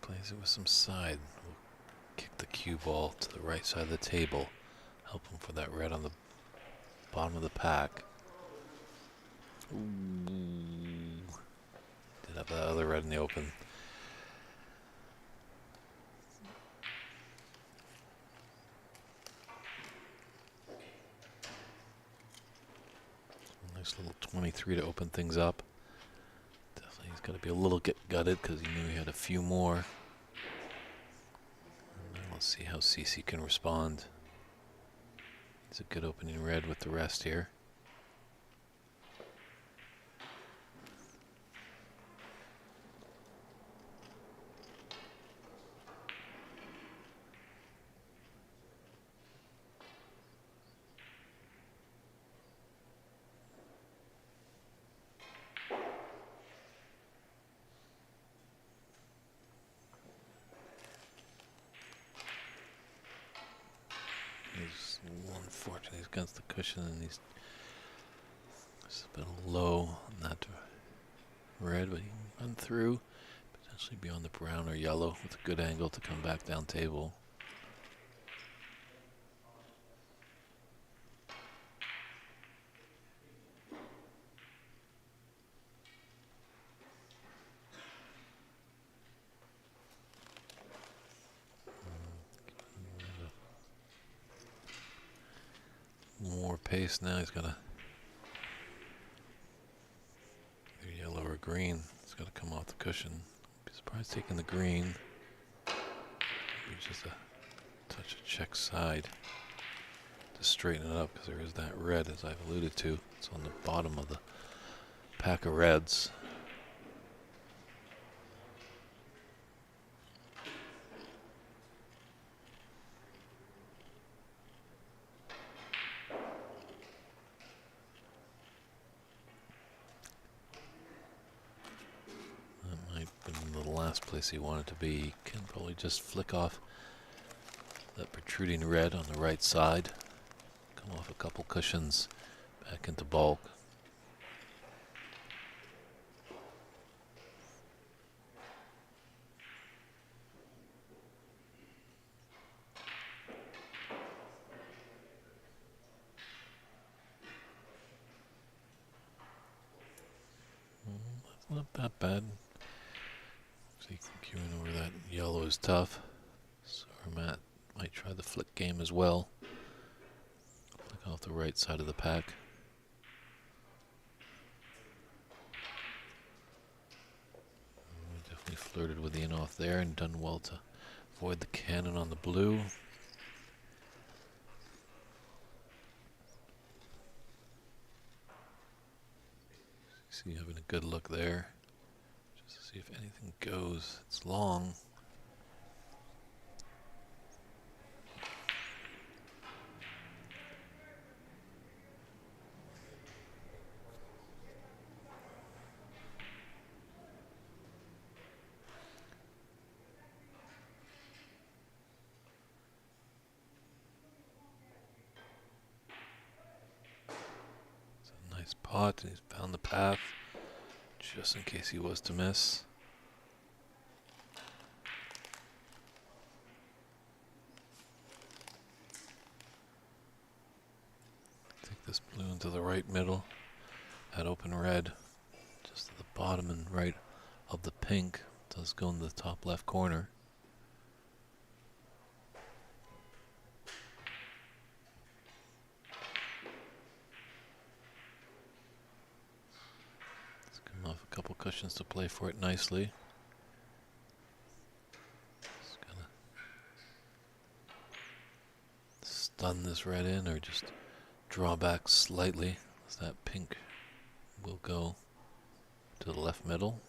A: Plays it with some side. We'll kick the cue ball to the right side of the table. Help him for that red on the bottom of the pack. Ooh. Did have that other red in the open. Nice little 23 to open things up. Definitely he's got to be a little gutted because he knew he had a few more. Let's see how CC can respond. It's a good opening red with the rest here. He's unfortunately against the cushion, and he's just a bit low on that red, but he can run through, potentially be on the brown or yellow with a good angle to come back down table. More pace now. He's got a either yellow or green. It's got to come off the cushion. Be surprised taking the green. Maybe just a touch of check side to straighten it up, because there is that red, as I've alluded to. It's on the bottom of the pack of reds. Place he wanted to be. He can probably just flick off that protruding red on the right side, come off a couple cushions back into bulk. Not that bad. See, queuing over that yellow is tough. So Renat might try the flick game as well. Flick off the right side of the pack. Definitely flirted with the in-off there and done well to avoid the cannon on the blue. See, having a good look there. Just to see if anything goes. It's long. Nice pot, and he's found the path, just in case he was to miss. Take this blue into the right middle, that open red, just at the bottom and right of the pink, does go in the top left corner. Off a couple cushions to play for it nicely. Just gonna stun this red in or just draw back slightly as that pink will go to the left middle.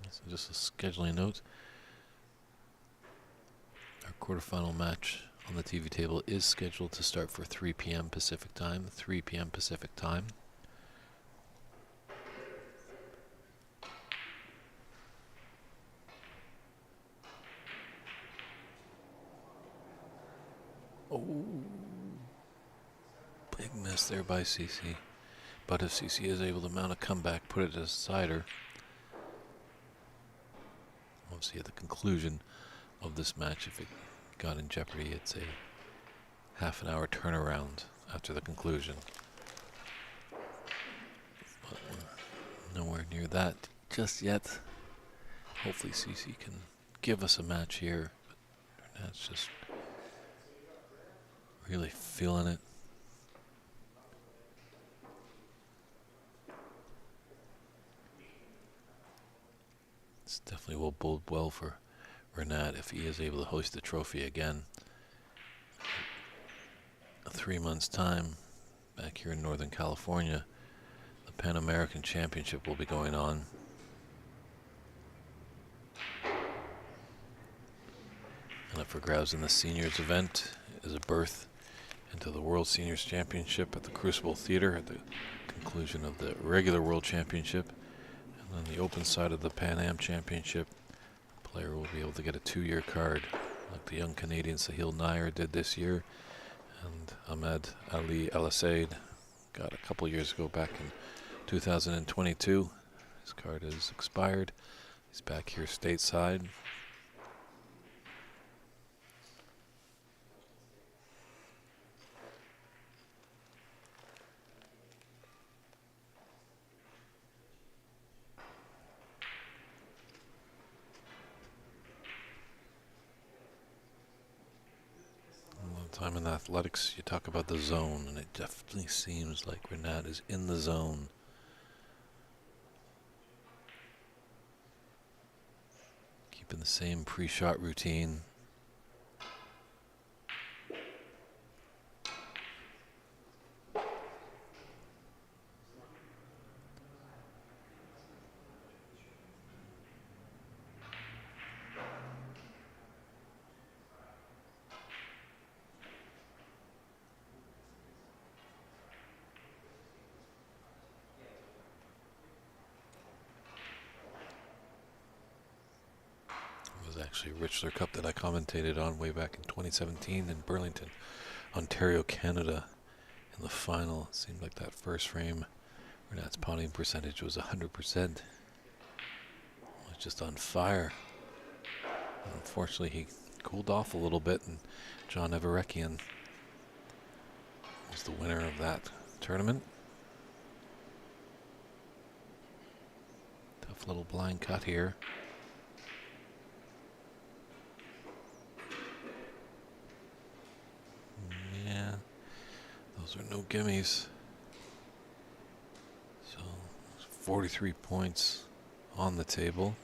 A: So just a scheduling note. Our quarterfinal match on the TV table is scheduled to start for 3 p.m. Pacific time. 3 p.m. Pacific time. Oh, big miss there by CC. But if CC is able to mount a comeback, put it as a cider. Obviously, at the conclusion of this match, if it got in jeopardy, it's a half-an-hour turnaround after the conclusion. But we're nowhere near that just yet. Hopefully, CC can give us a match here. But Renat's just really feeling it. This definitely will bode well for Renat if he is able to hoist the trophy again. 3 months' time, back here in Northern California, the Pan American Championship will be going on. And up for grabs in the seniors event is a berth into the World Seniors Championship at the Crucible Theater at the conclusion of the regular World Championship. And on the open side of the Pan Am Championship, the player will be able to get a 2-year card, like the young Canadian Sahil Nair did this year, and Ahmed Ali Al Said got a couple years ago back in 2022. His card is expired. He's back here stateside. Time in athletics, you talk about the zone, and it definitely seems like Renat is in the zone. Keeping the same pre-shot routine. Actually, Richler Cup that I commentated on way back in 2017 in Burlington, Ontario, Canada. In the final, it seemed like that first frame, Renat's potting percentage was 100%. was just on fire. Unfortunately, he cooled off a little bit, and John Evereckian was the winner of that tournament. Tough little blind cut here. Yeah, those are no gimmies. So 43 points on the table.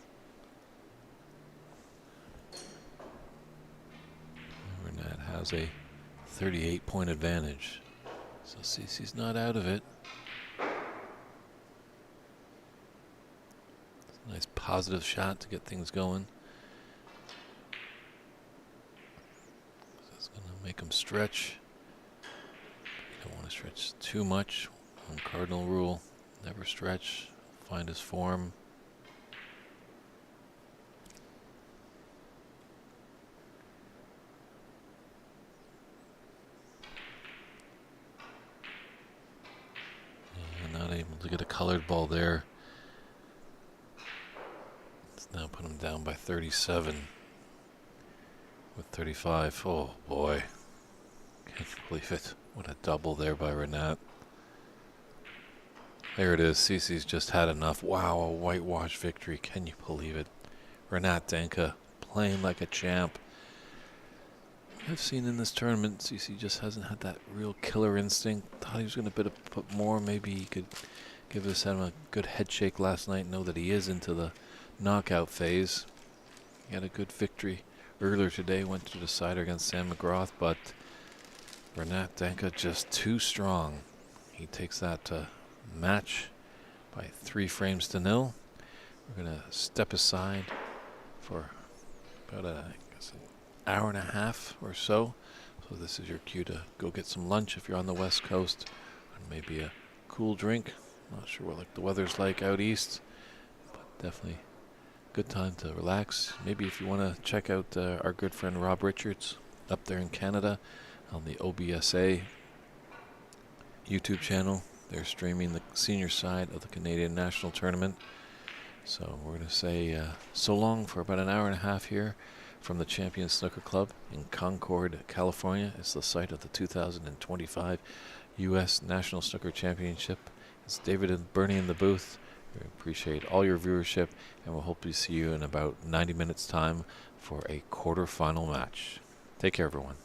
A: Renat has a 38-point advantage. So CC's not out of it. It's a nice positive shot to get things going. That's going to make him stretch. You don't want to stretch too much. One cardinal rule, never stretch. Find his form. Not able to get a colored ball there. It's now put him down by 37 with 35. Oh boy, can't believe it. What a double there by Renat. There it is. CC's just had enough. Wow, a whitewash victory. Can you believe it? Renat Denka playing like a champ. I've seen in this tournament, CC just hasn't had that real killer instinct. Thought he was going to put more. Maybe he could give him a good head shake last night. Know that he is into the knockout phase. He had a good victory earlier today. Went to the decider against Sam McGrath, but Renat Denka just too strong. He takes that match by 3 frames to 0. We're going to step aside for about an hour and a half or so. So this is your cue to go get some lunch if you're on the West Coast, and maybe a cool drink. Not sure what the weather's like out east, but definitely a good time to relax. Maybe if you want to check out our good friend Rob Richards up there in Canada on the OBSA YouTube channel. They're streaming the senior side of the Canadian National Tournament. So we're going to say so long for about an hour and a half here from the Champion Snooker Club in Concord, California. It's the site of the 2025 U.S. National Snooker Championship. It's David and Bernie in the booth. We appreciate all your viewership, and we'll hope to see you in about 90 minutes time for a quarterfinal match. Take care, everyone.